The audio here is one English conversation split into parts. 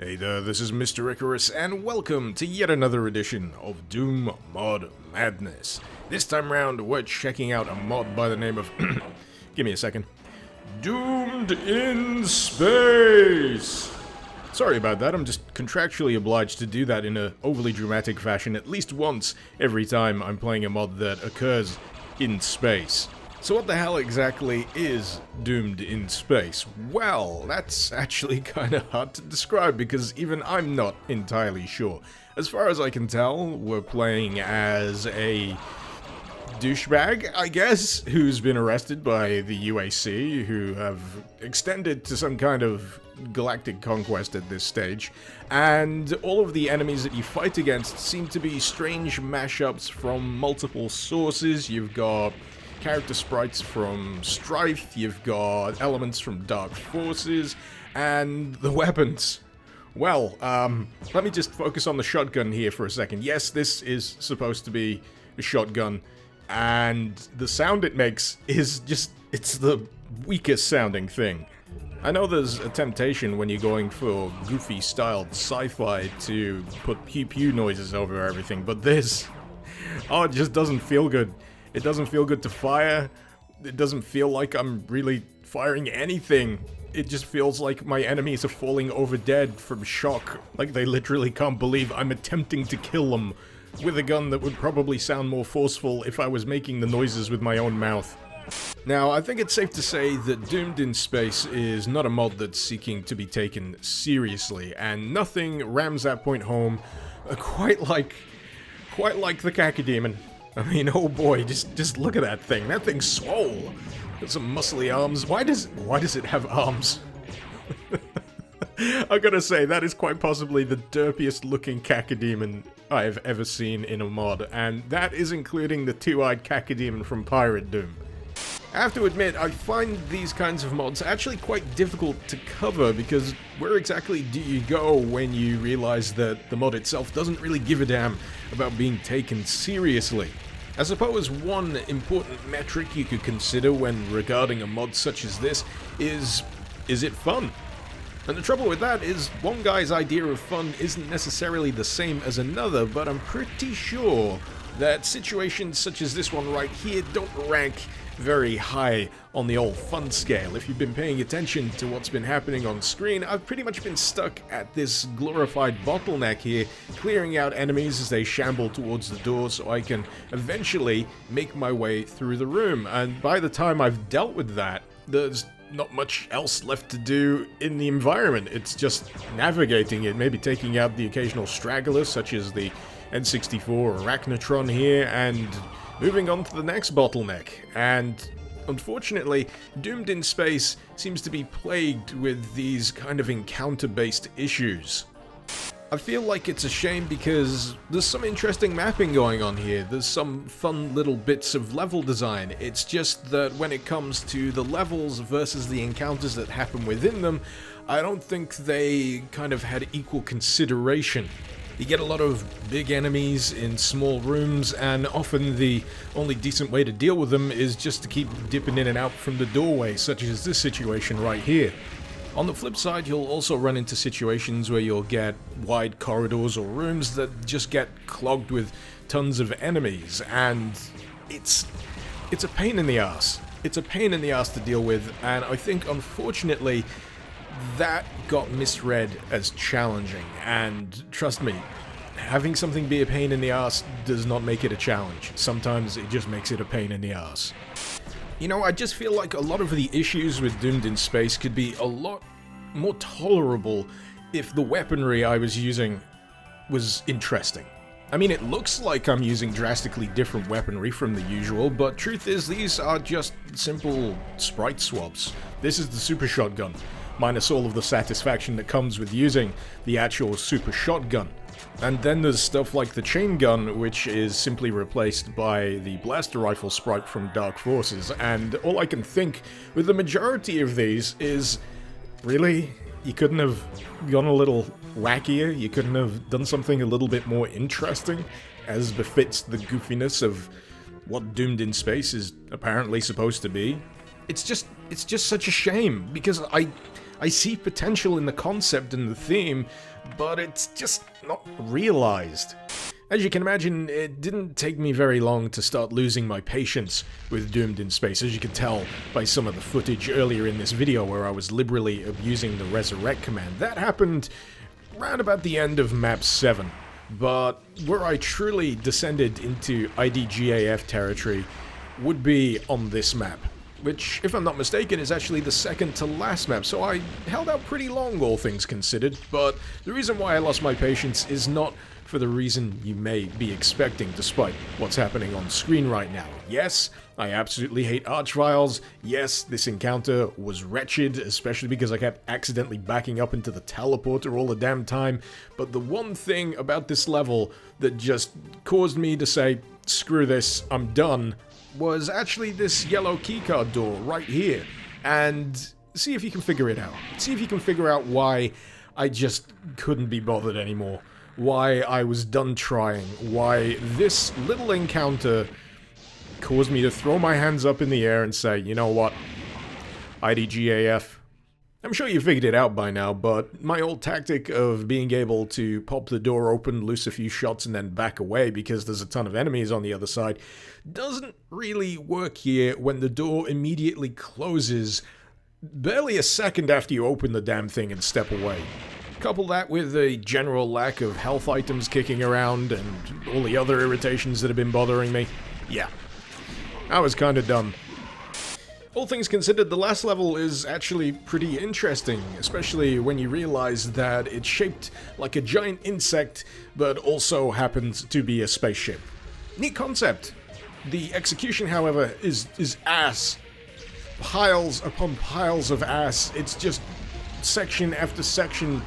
Hey there, this is Mr. Icarus, and welcome to yet another edition of Doom Mod Madness. This time round, we're checking out a mod by the name of... give me a second. Doomed in Space! Sorry about that, I'm just contractually obliged to do that in an overly dramatic fashion at least once every time I'm playing a mod that occurs in space. So what the hell exactly is Doomed in Space? Well, that's actually kind of hard to describe because even I'm not entirely sure. As far as I can tell, we're playing as a douchebag, I guess, who's been arrested by the UAC, who have extended to some kind of galactic conquest at this stage, and all of the enemies that you fight against seem to be strange mashups from multiple sources. You've got character sprites from Strife, you've got elements from Dark Forces, and the weapons. Well, let me just focus on the shotgun here for a second. Yes, this is supposed to be a shotgun, and the sound it makes is just, it's the weakest sounding thing. I know there's a temptation when you're going for goofy styled sci-fi to put pew pew noises over everything, but this, oh, it just doesn't feel good. It doesn't feel good to fire. It doesn't feel like I'm really firing anything. It just feels like my enemies are falling over dead from shock. Like they literally can't believe I'm attempting to kill them with a gun that would probably sound more forceful if I was making the noises with my own mouth. Now, I think it's safe to say that Doomed in Space is not a mod that's seeking to be taken seriously, and nothing rams that point home quite like the Cacodemon. I mean, oh boy, just look at that thing. That thing's swole. Got some muscly arms. Why does it have arms? I gotta say, that is quite possibly the derpiest looking Cacodemon I have ever seen in a mod, and that is including the two-eyed Cacodemon from Pirate Doom. I have to admit, I find these kinds of mods actually quite difficult to cover, because where exactly do you go when you realize that the mod itself doesn't really give a damn about being taken seriously? I suppose one important metric you could consider when regarding a mod such as this is it fun? And the trouble with that is, one guy's idea of fun isn't necessarily the same as another, but I'm pretty sure that situations such as this one right here don't rank very high on the old fun scale. If you've been paying attention to what's been happening on screen, I've pretty much been stuck at this glorified bottleneck here, clearing out enemies as they shamble towards the door so I can eventually make my way through the room. And by the time I've dealt with that, there's not much else left to do in the environment. It's just navigating it, maybe taking out the occasional stragglers such as the N64 or Arachnotron here, and moving on to the next bottleneck. And unfortunately, Doomed in Space seems to be plagued with these kind of encounter-based issues. I feel like it's a shame because there's some interesting mapping going on here, there's some fun little bits of level design. It's just that when it comes to the levels versus the encounters that happen within them, I don't think they kind of had equal consideration. You get a lot of big enemies in small rooms, and often the only decent way to deal with them is just to keep dipping in and out from the doorway, such as this situation right here. On the flip side, you'll also run into situations where you'll get wide corridors or rooms that just get clogged with tons of enemies, and it's a pain in the ass. It's a pain in the ass to deal with, and I think, unfortunately, that got misread as challenging, and trust me, having something be a pain in the ass does not make it a challenge. Sometimes it just makes it a pain in the ass. You know, I just feel like a lot of the issues with Doomed in Space could be a lot more tolerable if the weaponry I was using was interesting. I mean, it looks like I'm using drastically different weaponry from the usual, but truth is, these are just simple sprite swaps. This is the super shotgun, minus all of the satisfaction that comes with using the actual super shotgun. And then there's stuff like the chain gun, which is simply replaced by the blaster rifle sprite from Dark Forces, and all I can think with the majority of these is, really? You couldn't have gone a little wackier? You couldn't have done something a little bit more interesting, as befits the goofiness of what Doomed in Space is apparently supposed to be? It's just such a shame, because I see potential in the concept and the theme, but it's just not realized. As you can imagine, it didn't take me very long to start losing my patience with Doomed in Space, as you can tell by some of the footage earlier in this video where I was liberally abusing the resurrect command. That happened round about the end of map 7, but where I truly descended into IDGAF territory would be on this map, which, if I'm not mistaken, is actually the second to last map, so I held out pretty long, all things considered. But the reason why I lost my patience is not for the reason you may be expecting, despite what's happening on screen right now. Yes, I absolutely hate Archviles. Yes, this encounter was wretched, especially because I kept accidentally backing up into the teleporter all the damn time. But the one thing about this level that just caused me to say, screw this, I'm done, was actually this yellow keycard door right here. And see if you can figure it out. See if you can figure out why I just couldn't be bothered anymore. Why I was done trying. Why this little encounter caused me to throw my hands up in the air and say, you know what, IDGAF. I'm sure you figured it out by now, but my old tactic of being able to pop the door open, loose a few shots, and then back away because there's a ton of enemies on the other side doesn't really work here when the door immediately closes barely a second after you open the damn thing and step away. Couple that with a general lack of health items kicking around and all the other irritations that have been bothering me. Yeah, I was kinda done. All things considered, the last level is actually pretty interesting, especially when you realize that it's shaped like a giant insect, but also happens to be a spaceship. Neat concept. The execution, however, is ass. Piles upon piles of ass. It's just section after section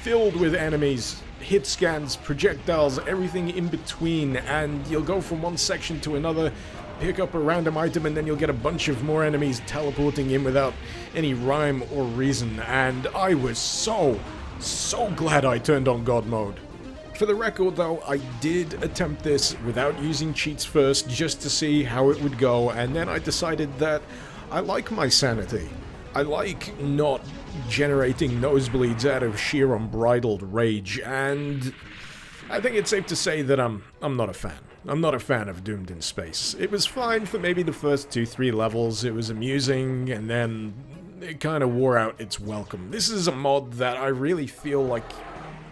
filled with enemies, hit scans, projectiles, everything in between, and you'll go from one section to another, pick up a random item, and then you'll get a bunch of more enemies teleporting in without any rhyme or reason, and I was so glad I turned on God mode. For the record though, I did attempt this without using cheats first, just to see how it would go, and then I decided that I like my sanity. I like not generating nosebleeds out of sheer unbridled rage, and I think it's safe to say that I'm not a fan. I'm not a fan of Doomed in Space. It was fine for maybe the first 2-3 levels, it was amusing, and then it kind of wore out its welcome. This is a mod that I really feel like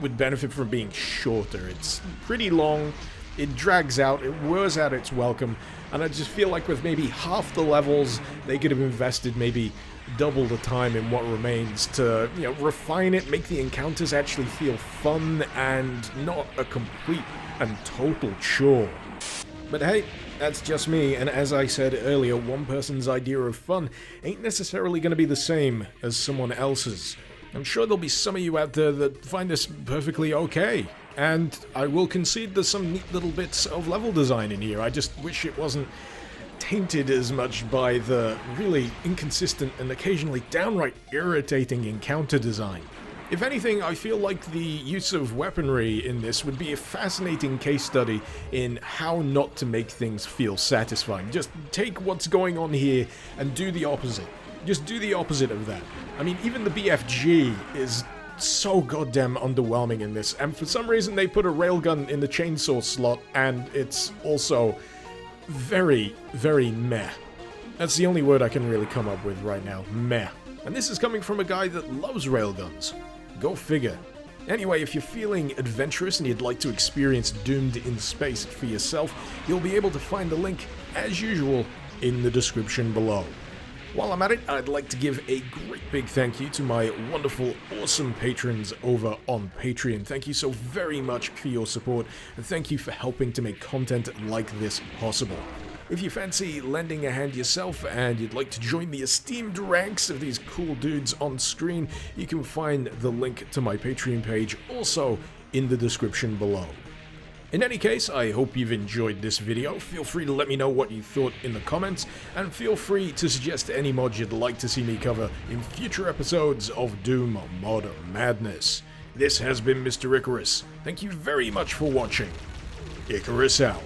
would benefit from being shorter. It's pretty long, it drags out, it wears out its welcome, and I just feel like with maybe half the levels, they could have invested maybe double the time in what remains to, you know, refine it, make the encounters actually feel fun and not a complete and total chore. But hey, that's just me, and as I said earlier, one person's idea of fun ain't necessarily going to be the same as someone else's. I'm sure there'll be some of you out there that find this perfectly okay, and I will concede there's some neat little bits of level design in here. I just wish it wasn't tainted as much by the really inconsistent and occasionally downright irritating encounter design. If anything, I feel like the use of weaponry in this would be a fascinating case study in how not to make things feel satisfying. Just take what's going on here and do the opposite. Just do the opposite of that. I mean, even the BFG is so goddamn underwhelming in this, and for some reason they put a railgun in the chainsaw slot, and it's also very, very meh. That's the only word I can really come up with right now. Meh. And this is coming from a guy that loves railguns. Go figure. Anyway, if you're feeling adventurous and you'd like to experience Doomed in Space for yourself, you'll be able to find the link, as usual, in the description below. While I'm at it, I'd like to give a great big thank you to my wonderful, awesome patrons over on Patreon. Thank you so very much for your support, and thank you for helping to make content like this possible. If you fancy lending a hand yourself and you'd like to join the esteemed ranks of these cool dudes on screen, you can find the link to my Patreon page also in the description below. In any case, I hope you've enjoyed this video. Feel free to let me know what you thought in the comments, and feel free to suggest any mods you'd like to see me cover in future episodes of Doom Mod Madness. This has been Mr. Icarus. Thank you very much for watching. Icarus out.